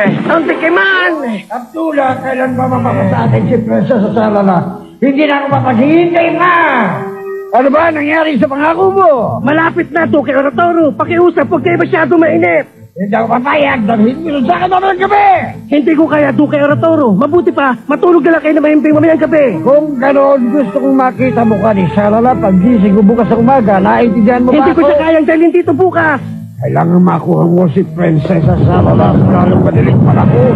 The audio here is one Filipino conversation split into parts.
Antikiman! Abdullah, kailan ba mapapasakit si Princess Salala? Hindi na ako mapaghihintay na! Ano ba nangyari sa pangako mo? Malapit na to kay Oratoro. Pakiusap, huwag kayo masyado mainip. Hindi ako papayag. Dalhin mo sa akin mamayang gabi! Hindi ko kaya to kay Oratoro. Mabuti pa, matulog na lang kayo na mahimping mamayang gabi. Kung ganoon, gusto kong makita mukha ni Salala pag-gising ko bukas sa umaga. Naintindihan mo ba Hindi ako? ko siya kayang dalhin dito bukas. Kailangan makuha mo si Princess Salala sa lalong madaling panahon.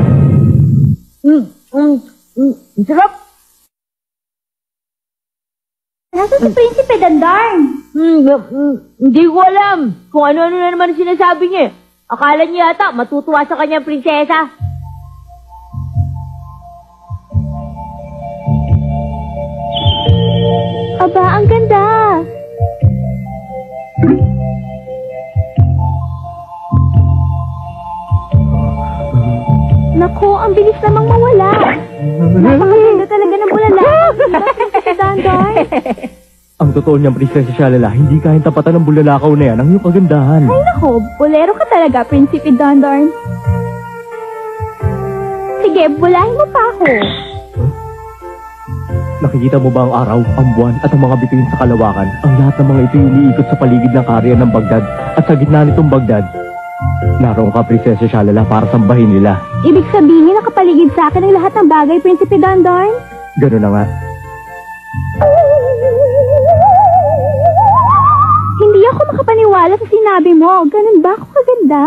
Sarap! Nasaan si Prinsipe Dandarn? Hindi ko alam kung ano-ano na naman sinasabi niya. Akala niya yata matutuwa sa kanyang prinsesa. Aba, ang ganda! Naku, ang bilis namang mawala. Napakaganda talaga ng bulala. Si Dandarn. Ang totoo niyang Prinsesa Shalala, hindi kayang tapatan ng bulalakaw na yan ang iyong kagandahan. Ay naku, bolero ka talaga, Prinsipe Dandarn. Sige, bulahin mo pa ako. Nakikita mo ba ang araw, ang buwan at ang mga bituin sa kalawakan? Ang lahat ng mga ito iniikot sa paligid ng karya ng Baghdad at sa gitna nitong Baghdad. Naroon ka, Prinsesa Shalala, para sambahin nila. Ibig sabihin, nakapaligid sa akin ang lahat ng bagay, Prinsipe Dandarn? Gano'n na nga. Hindi ako makapaniwala sa sinabi mo. Ganun ba ako kaganda?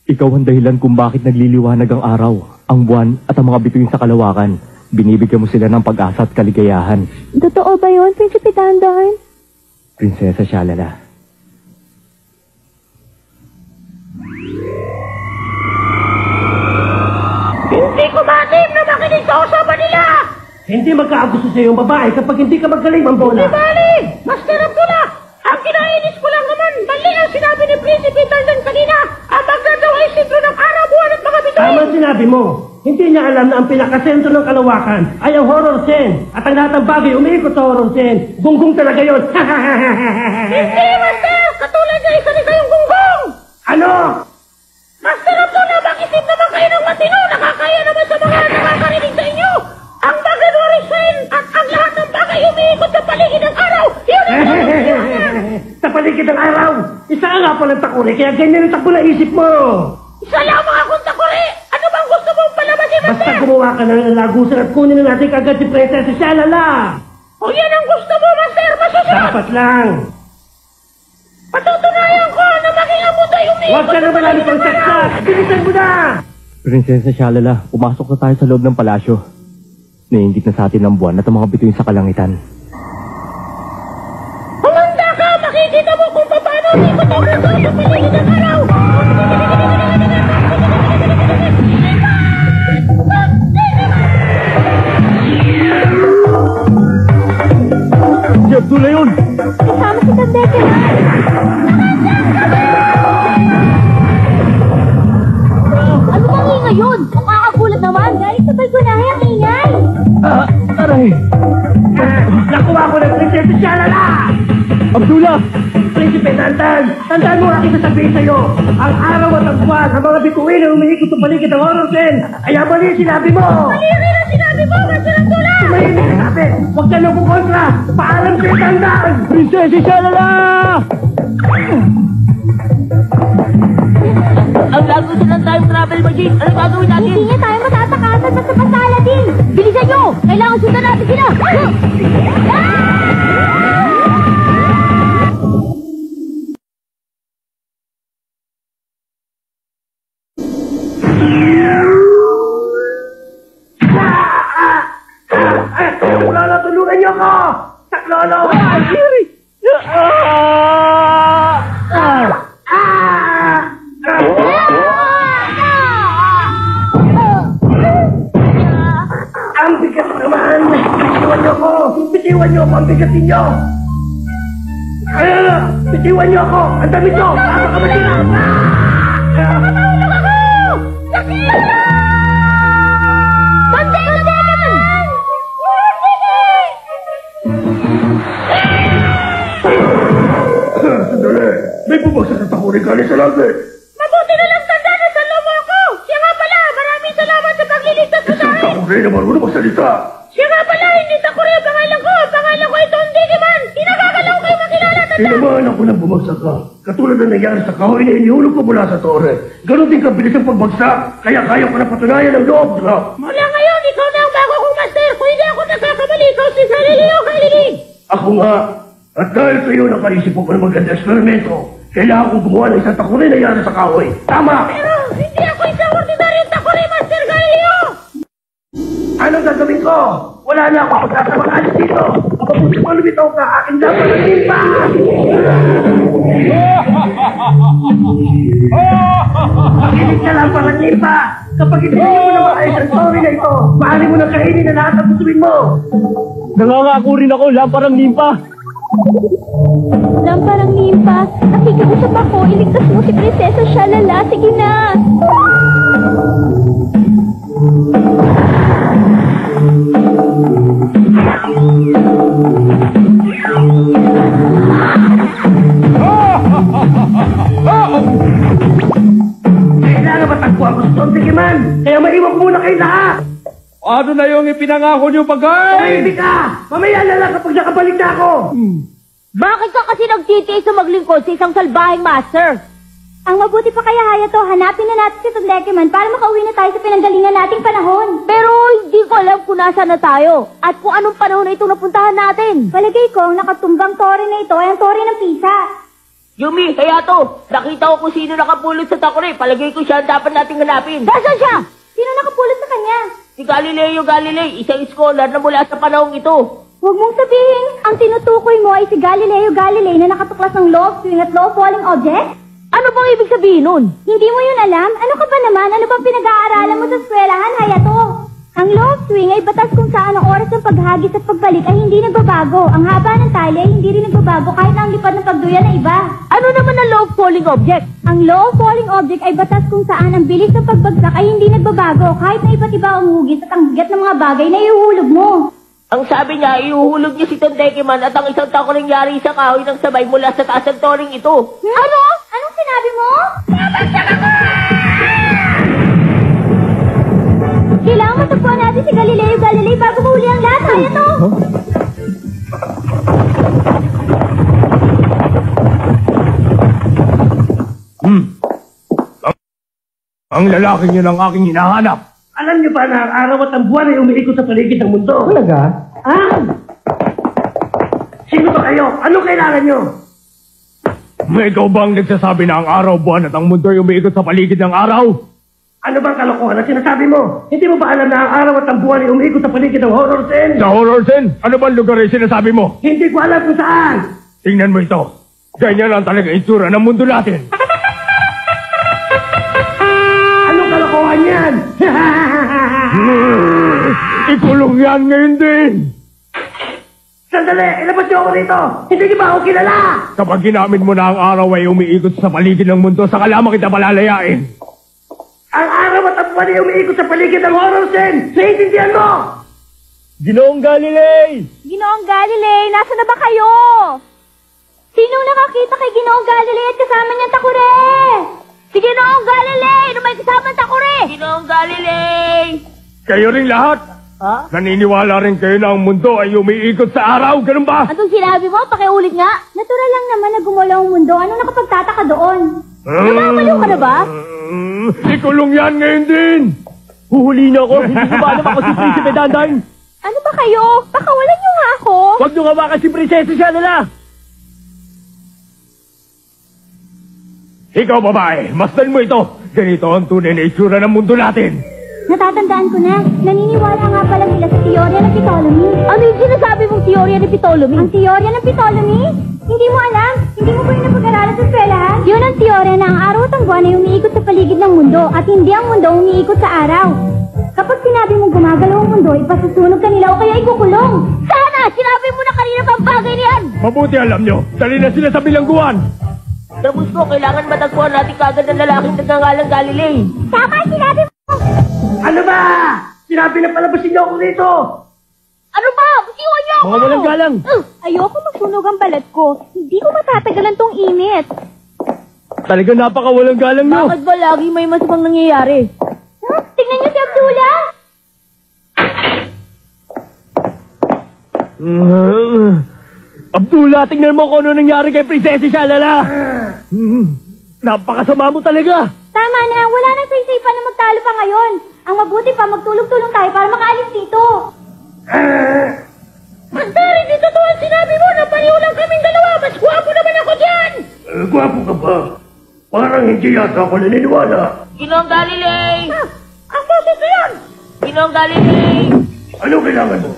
Ikaw ang dahilan kung bakit nagliliwanag ang araw, ang buwan at ang mga bituin sa kalawakan. Binibigyan mo sila ng pag-asa at kaligayahan. Totoo ba yun, Prinsipe Dandarn? Prinsesa Shalala. Hindi ko matim na makinig sa usapan nila! Hindi magkaagusto sa iyong babae kapag hindi ka magaling mambola. Hindi bali! Master Abdullah! Ang kinainis ko lang naman, mali ang sinabi ni Prinsipe Dandarn kanina. Ang Baghdad daw ay sentro ng araw, buwan at mga bituin. Tama sinabi mo. Hindi niya alam na ang pinakasentro ng kalawakan ay ang horror scene. At ang lahat ng bagay umiikot sa horror scene. Gunggong talaga yun. Hindi, Master! Katulad niya isa ni kayong gunggong! Ano? Master Abdullah, mag-isip naman kayo ng matino. Nakakaya naman sa mga nakakarinig sa inyo. Ang Baghdad Horizon at ang lahat ng bagay umiikot sa paligid ng araw. Yun ang sa paligid ng araw. Isa nga po ng takuri, kaya ganyan ang takbo na isip mo. Isa lamang akong takuri. Ano bang gusto mong palabasin, Master? Basta gumawa ka na ng lagusan at kunin na natin kagad si Princess Shalala. O yan ang gusto mo, Master. Masusunod. Dapat lang. Patutunayan ko na maging amuda yung umiikot. Huwag ka na malami pang saksak. Bilisan mo na. Prinsesa Shalala, pumasok na tayo sa loob ng palasyo. Naiingit na sa atin ang buwan at ang mga bituin sa kalangitan. Humanda ka! Makikita mo kung paano umiikot ang mundo sa paligid ng araw. Si Abdullah yun! Kasama si Tandeke na. Ano bang ingay yun? Nakakagulat naman. Galing sa balkonahe ang ingay. Aray! Nakuha ko ng Prinsesa Shalala! Abdullah! Prinsipe Dandarn, tandaan mo aking sasabihin sa'yo. Ang araw at ang buwan, ang mga bituin na umiikot sa paligid ng horror scene. Kaya mali ang sinabi mo! Mali ang sinabi mo, Master Abdullah! Tumahimik ka sabi! Huwag ka nang kukontra! Paalam kay Dandarn! Prinsesa Shalala! Ang lagusan ng time travel machine. Ano gagawin natin? Hindi niya tayo matatakasan basta pasala din. Bilisan nyo! Kailangan sundan natin sila! Lolo, tulungan niyo ako! Lolo! Ang bigat naman! Bitiwan niyo ako! Bitiwan niyo ako! Ang bigatin niyo! Bitiwan niyo ako! Ang dami niyo! Tama ka ba sila? Matulog ako! Sakila! Sandali! May bumagsak na takuri galing sa langit! Mabuti na lang tanda na sa lomo ako! Siya nga pala! Takuri na marunong magsalita. Siya nga pala, hindi Takuri ang pangalan ko. Pangalan ko ay Don Digimon. Tinagagalaw kayo makilala, Hindi naman ako nang bumagsak ka. Katulad na nangyari sa kahoy na inihulog ko mula sa tore. Ganon din kabilis ang pagbagsak. Kaya kaya ko na patunayan ang loob ka. Mula ngayon, ikaw na ang bago kong master. Kung hindi ako nagkakamali, ikaw si Galileo Galilei. Ako nga. At dahil sa iyo nakaisip ko ng maganda eksperimento, kailangan kong gumawa ng isang takuri na yan sa kahoy. Tama! Pero hindi ako isang ordinaryong Takuri, Master Galileo. Anong gagawin ko? Wala na ako pagkakamakalit dito. Kapag mo lumitaw ka, aking dapat ng limpa! Makinig ka lang parang limpa! Kapag hindi mo na maayos ang story na ito, maaari mo nang kainin na lahat ang gustuin mo! Nangangako rin ako, lamparang nimpa. Lamparang nimpa, nakikiusap ako, iligtas mo si Prinsesa Shalala. Sige na. Kailangan matagpo ako sa Don Digimon! Kaya maiwan ko muna kayo lahat! Ano na yung ipinangako niyo pagay? Tumahimik ka! Mamaya na lang kapag nakabalik na ako! Bakit ka kasi nagtitiis sa maglingkod sa isang salbahing master? Ang mabuti pa kaya, Hayato, hanapin na natin si Tondekimon para makauwi na tayo sa pinanggalingan nating panahon. Pero hindi ko alam kung nasaan na tayo at kung anong panahon na itong napuntahan natin. Palagay ko, ang nakatumbang tore na ito ay ang tore ng Pisa. Yumi, Hayato, nakita ko kung sino nakapulot sa Takuri. Palagay ko siya ang dapat nating hanapin. Saan siya? Sino nakapulot sa kanya? Si Galileo Galilei, isang scholar na mula sa panahong ito. Huwag mong sabihin, ang tinutukoy mo ay si Galileo Galilei na nakatuklas ng law of swing at law of falling objects? Ano bang ibig sabihin nun? Hindi mo yun alam? Ano ka ba naman? Ano bang pinag-aaralan mo sa eskwelahan, Hayato? Ang law of swing ay batas kung saan ang oras ng paghagis at pagbalik ay hindi nagbabago. Ang haba ng tali ay hindi rin nagbabago kahit na ang lipad ng pagduyan ay iba. Ano naman ang law of falling object? Ang law of falling object ay batas kung saan ang bilis ng pagbagsak ay hindi nagbabago kahit na iba't iba ang hugis at ang bigat ng mga bagay na ihuhulog mo. Ang sabi niya, iuhulog niya si Tondekimon at ang isang takuring yari sa kahoy ng sabay mula sa taas ng toring ito. Ano? Anong sinabi mo? Kailangan matagpuan natin si Galileo Galilei bago mahuli ang lahat, Hayato! Ang lalaking yun ang aking hinahanap. Alam niyo ba na ang araw at ang buwan ay umiikot sa paligid ng mundo? Talaga? Ah! Sino ba kayo? Anong kailangan niyo? May ikaw bang nagsasabi na ang araw, buwan at ang mundo ay umiikot sa paligid ng araw? Ano bang kalokohan na sinasabi mo? Hindi mo ba alam na ang araw at ang buwan ay umiikot sa paligid ng Horror Sen? Sa Horror Sen? Ano bang lugar ay sinasabi mo? Hindi ko alam kung saan. Tingnan mo ito. Ganyan ang talagang itsura ng mundo natin. Anong kalokohan yan? Ikulong yan ngayon din. Sandali, ilabas niyo ako rito. Hindi niyo ba ako kilala? Kapag ginamit mo na ang araw ay umiikot sa paligid ng mundo, saka lamang kita palalayain. Ang araw at ang buwan ay umiikot sa paligid ng Horror Sen. Naiintindihan mo? Ginoong Galilei! Ginoong Galilei, nasa na ba kayo? Sinong nakakita kay Ginoong Galilei at kasama niyang Takure? Si Ginoong Galilei! Ano may kasamang Takure? Ginoong Galilei! Kayo rin lahat? Ha? Naniniwala rin kayo na ang mundo ay umiikot sa araw, ganun ba? Anong sinabi mo? Pakiulit nga. Natural lang naman na gumalaw ang mundo. Anong nakapagtataka doon? Namamaliw ka na ba? Ikulong yan ngayon din! Huhuli niyo ako, hindi ko ba alam ako si Prinsipe Dandan? Ano ba kayo? Pakawalan niyo nga ako. Huwag niyo hawakan si Prinsesa Shalala! Ikaw babae, masdan mo ito. Ganito ang tunay na itsura ng mundo natin. Natatandaan ko na. Naniniwala nga pala sila sa teorya ng Ptolemy. Ano yung sinasabi mong teorya ni Ptolemy? Ang teorya ng Ptolemy? Hindi mo alam? Hindi mo ba yun napag-aralan sa eskwelahan? Yun ang teorya na ang araw at ang buwan ay umiikot sa paligid ng mundo at hindi ang mundo umiikot sa araw. Kapag sinabi mong gumagalaw ang mundo, ipasusunog ka nila o kaya ikukulong. Sana! Sinabi mo na kanina pang bagay niyan! Mabuti alam nyo, dali na sila sa bilangguan. Dabus ko, kailangan matagpuan natin kagad ng lalaking nagngangalang Galilei. Tama ang sinabi mo! Ano ba? Sinabi na palabasin niyo ako rito. Ano ba? Butiwan niyo ako! Mga walang galang! Ayoko masunog ang balat ko. Hindi ko matatagalan tong init. Talaga napakawalang galang niyo! Bakit ba lagi may masamang nangyayari? Tingnan niyo si Abdullah! Abdullah, tingnan mo kung ano nangyari kay Prinsesa Shalala. Napakasama mo talaga. Tama na, wala nang saysay-pa na magtalo pa ngayon. Ang mabuti pa, magtulong-tulong tayo para makaalis dito. Master, hindi totoo ang sinabi mo na pareho lang kaming dalawa. Mas gwapo naman ako dyan. Gwapo ka ba? Parang hindi yata ako naniniwala. Ginoong Galilei! Ang boses na yan. Ginoong Galilei! Ano kailangan mo?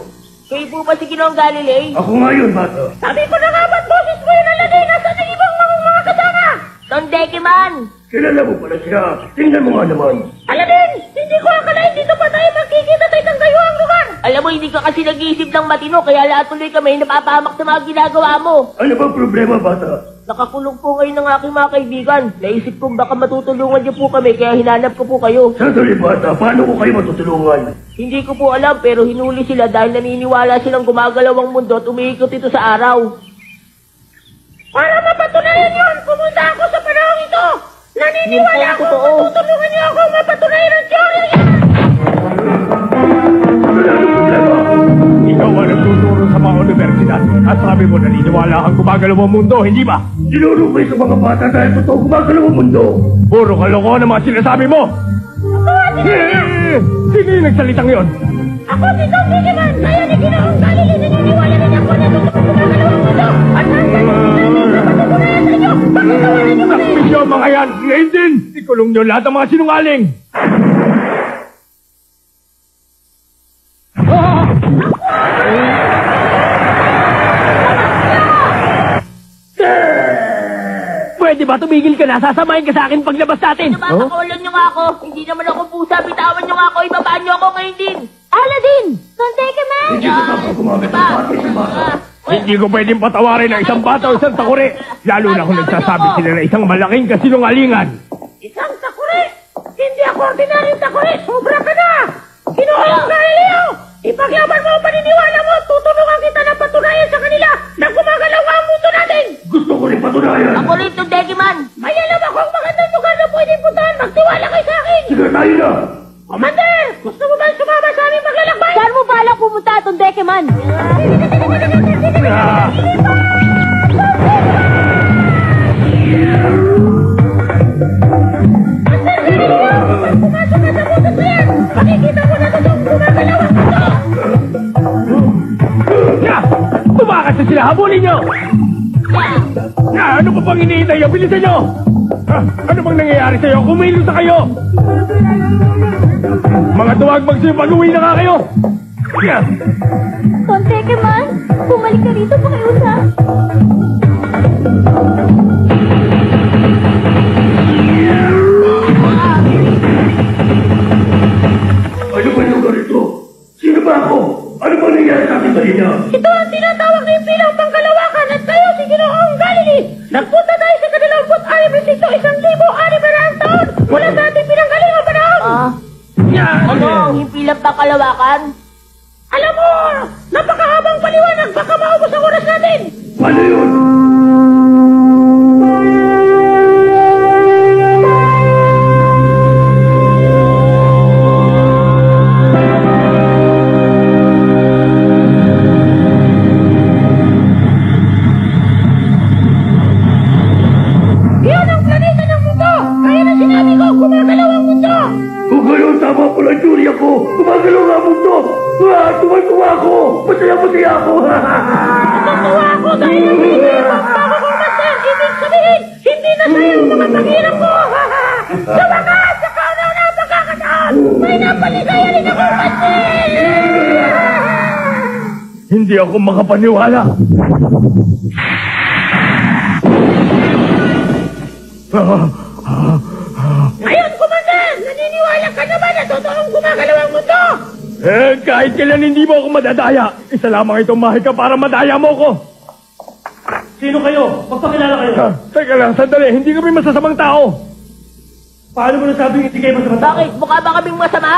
Kayo po ba si Ginoong Galilei? Ako nga yun, bata. Sabi ko na nga ba't boses mo yun nalagay nasa ng ibang mga kasama? Tondekiman! Kilala mo pala siya. Tingnan mo nga naman. Aladin, hindi ko akalain dito pa tayo magkikita sa isang gayuang lugar. Alam mo, hindi ka kasi nag-iisip ng matino, kaya lahat tuloy kami napapahamak sa mga ginagawa mo. Ano bang problema, bata? Nakakulong po ngayon ng aking mga kaibigan. Naisip kong baka matutulungan niyo po kami, kaya hinanap ko po kayo. Sandali, bata. Paano ko kayo matutulungan? Hindi ko po alam, pero hinuli sila dahil naniniwala silang gumagalaw ang mundo at umiikot ito sa araw. Para mapatunayan yun, pumunta ako sa panahong ito. Naniniwala Yun po ang ako, totoo. matutulungan niyo ako mapatunayan ang teorya yan. Wala nang problema. Ikaw ang nagtuturo sa mga universidad. At sabi mo, naniniwala kang gumagalaw ang mundo, hindi ba? Tinuro ko sa mga bata dahil totoo gumagalaw ang mundo. Puro kalokohan ang mga sinasabi mo. Sino yung nagsalitang yon? Ako si Tom Digiman, kaya ni Ginoong Galilei naniniwala rin ako na totoo gumagalaw ang mundo. At hanggang mapatunayan sa inyo, pagkakawalan niyo kami. Sakmisyo mga yan! Ngayon din! Ikulong nyo lahat ang mga sinungaling! Pwede ba tumigil ka na? Sasamahin ka sa akin paglabas natin! Napapakawalan niyo nga ako. Hindi naman ako pusa. Bitawan niyo nga ako. Ibabaan niyo ako ngayon din. Aladdin! Tondekeman! Hindi ko dapat gumamit ng bata isang bata. Hindi ko pwedeng patawarin ang isang bata o isang takuri. Lalo na kung nagsasabi sila na isang malaking kasinungalingan. Isang takuri! Hindi ako ordinaryong takuri! Sobra ka na! Ginoong Galileo! Ipaglaban mo ang paniniwala mo! Tutulungan kita na patunayan sa kanila na gumagalaw ang mundo natin! Gusto ko rin patunayan. Ako rin, Tondekiman. May alam akong magandang lugar na pwedeng puntahan! Magtiwala kayo sa akin! Sige, tayo na. Commander! Gusto mo ba sumama sa aming maglalakbay? Saan mo balak pumunta, Tondekeman? Ah. Pumasok ka sa mundo na yan! Makikita mo na totoong gumagalaw ang mundo! Tumakas na sila! Habulin nyo! Ano pa bang iniintay nyo? Bilisan nyo! Ano bang nangyayari sa'yo? Kumilos na kayo! Mga tuwag mag-uwi na nga kayo! Tondekeman, bumalik ka rito pakiusap. Ano ba yung ganito? Sino ba ako? Ano ba nangyayari sa akin kanina? Ito ang tinatawag ng bilang pangkalawakan at kayo si Ginoong Galilei! Nagpunta tayo sa kadalamput anim dito 1,600 taon mula sa ating pinanggaling ang panahon! Ano? Himpilang pakalawakan? Alam mo, napakahabang paliwanag, baka maubos ang oras natin! Ano yun? Yan ang planeta ng mundo! Kaya na sinabi ko, gumagalaw ang mundo! Kung gayon, tama pala ang teorya ko! Gumagalaw nga ang mundo! Tuwa-tuwa ako! Masaya-masaya ako! Natutuwa ako dahil nagiging magbago kong master! Ibig sabihin, hindi na sa'yo ang mga paghirap ko! Sa wakas, sa kaanaw na ang pagkakataon, may napaligaya rin ako, master! Hindi ako makapaniwala! Ngayon, Commander! Naniniwala ka naman na totoong gumagalaw ang mundo! Kahit kailan hindi mo ako madadaya, isa lamang itong mahika para madaya mo ko! Sino kayo? Magpakilala kayo! Teka lang, sandali, hindi kami masasamang tao! Paano mo nasabing hindi kayo masamang Bakit? Mukha ba kaming masama?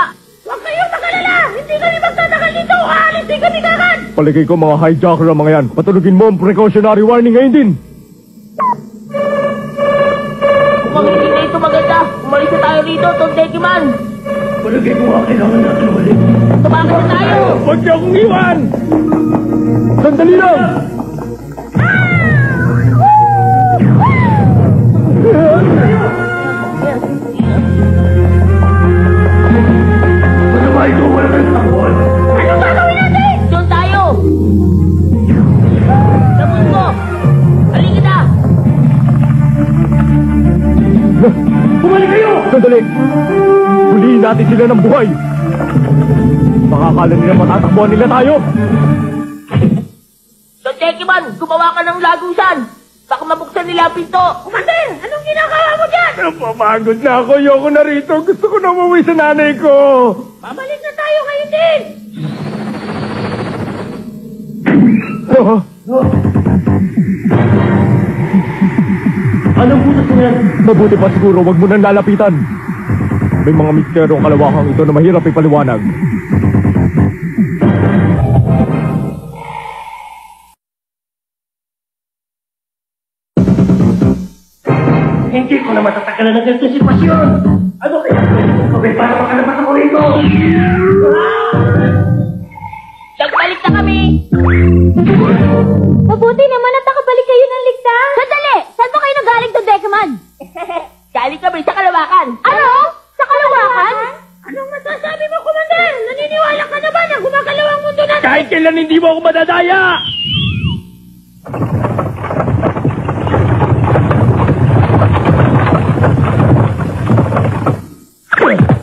Huwag kayong magalala! Hindi kami magtatagal dito! Aalis din kami kagad! Paligay ko mga hijacker ang mga yan. Patulugin mo ang precautionary warning ngayon din! Mukhang hindi na ito maganda. Umalis na tayo rito, Tondekiman. Paligay ko nga kailangan natin ulit. Tumakot na tayo. Huwag niyo akong iwan! Sandali lang! Ano ba ito? Wala kang takot. Anong gagawin natin? Doon tayo! Sabon mo! Halika na! Bumalik kayo! Sandali! Huliin natin sila ng buhay! Makakala nila matatakbuhan nila tayo! Don Tekiman, gumawa ka ng lagusan! Baka mabuksan nila ang pinto! Commander, anong ginagawa mo dyan? Napapagod na ako. Ayoko na rito. Gusto ko na umuwi sa nanay ko. Babalik na tayo ngayon din. Oh, Anong butas na yan? mabuti pa siguro. Wag mo nang lalapitan. May mga misteryo ang kalawakang ito na mahirap ipaliwanag. Hindi ko na matatagalan ng ganitong sitwasyon. Ano kaya? Okay, para makalabas ako rito. Nagbalik na kami! Mabuti naman at nakabalik kayo ng ligtas. Sandali! Saan ba kayo nagaling, Don Dekeman? Galing kami sa Kalawakan! Ano? Sa Kalawakan? Anong masasabi mo, Commander? Naniniwala ka na ba na gumagalaw ang mundo natin? Kahit kailan hindi mo ako madadaya!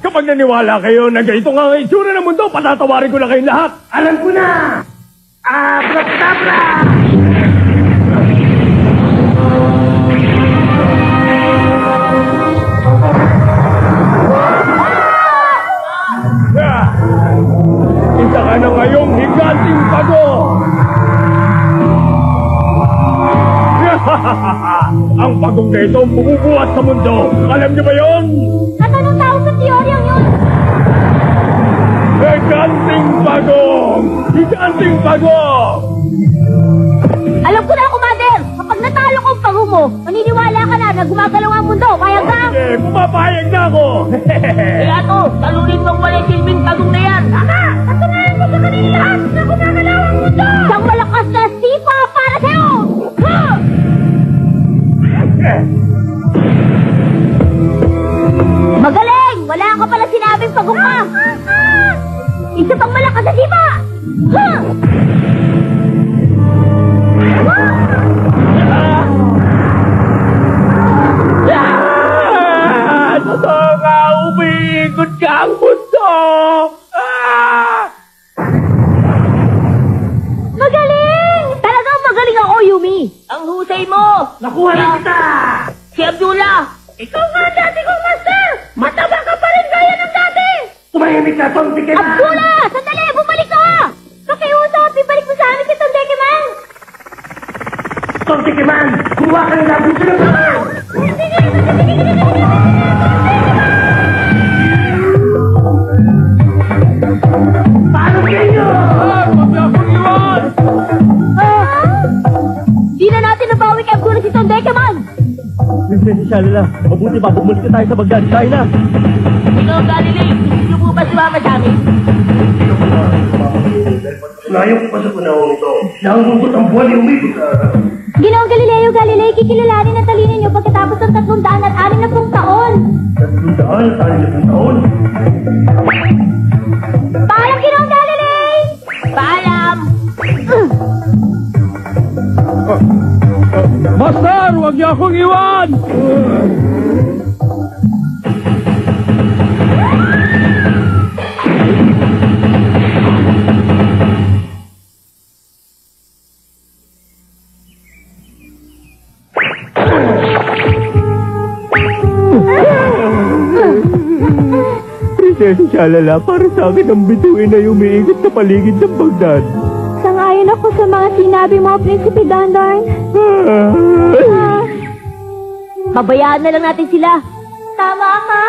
Kapag naniwala kayo na ganito nga ang itsura ng mundo, patatawarin ko na kayong lahat! Alam ko na! Abra-tabra! Isa ka na ngayong higanting bago! Ang bagong na ito bumubuhat sa mundo! Alam niyo ba yon? At anong tawag sa teoryang yun? Higanting bagong! Higanting bagong! Alam ko na, Commander! Kapag natalo ko ang pago mo, maniniwala ka na na gumagalaw ang mundo. Payag ka? Sige, pumapayag na ako! Kaya to, talunin mong wala silbing tagong na yan! Tama! Patunayan mo sa kanila lahat na gumagalaw ang mundo! Isang malakas na sipa para sa'yo! Ha! Magaling! Wala ka pala sinabing pagong ka! Isa pang malakas na sipa! Ha! Totoo nga, umiikot ka ang mundo! Magaling! Talagang magaling ako, Yumi! Ang husay mo! Nakuha na kita! Si Abdullah! Ikaw nga dati kong master! Mataba ka pa rin gaya ng dati! Tumahimik ka, Tom Ticket! Abdullah! Sandali! Bumalik ka! Pakiuso at ibalik mo sa amin si Tondeke Man! Tom Ticket Man! Kumuha ka ng labong sa laban! Paano kayo? Di na natin nabawi kay Abdullah si Tondeke Man! Prinsesa Shalala, mabuti pa, bumalik na tayo sa Baghdad. Tayo na! Ikaw, Galilei, gusto niyo po ba sumama sa amin? Nayon ko pa sa panahon ito. Siya ang bungkot ang buwan ni umibig sa araw. Ginoong Galileo Galilei, kikilalanin at talinin niyo pagkatapos ng 360 taon! 360 taon? Paalam, Ginoong Galilei! Paalam! Master, huwag niyo akong iwan! Prinsesa Shalala, para sa akin ang bituin na umiikot sa paligid ng Baghdad. Sangayon ako sa mga sinabi mo, Prinsipe Dandan. Pabayaan na lang natin sila. Tama ka.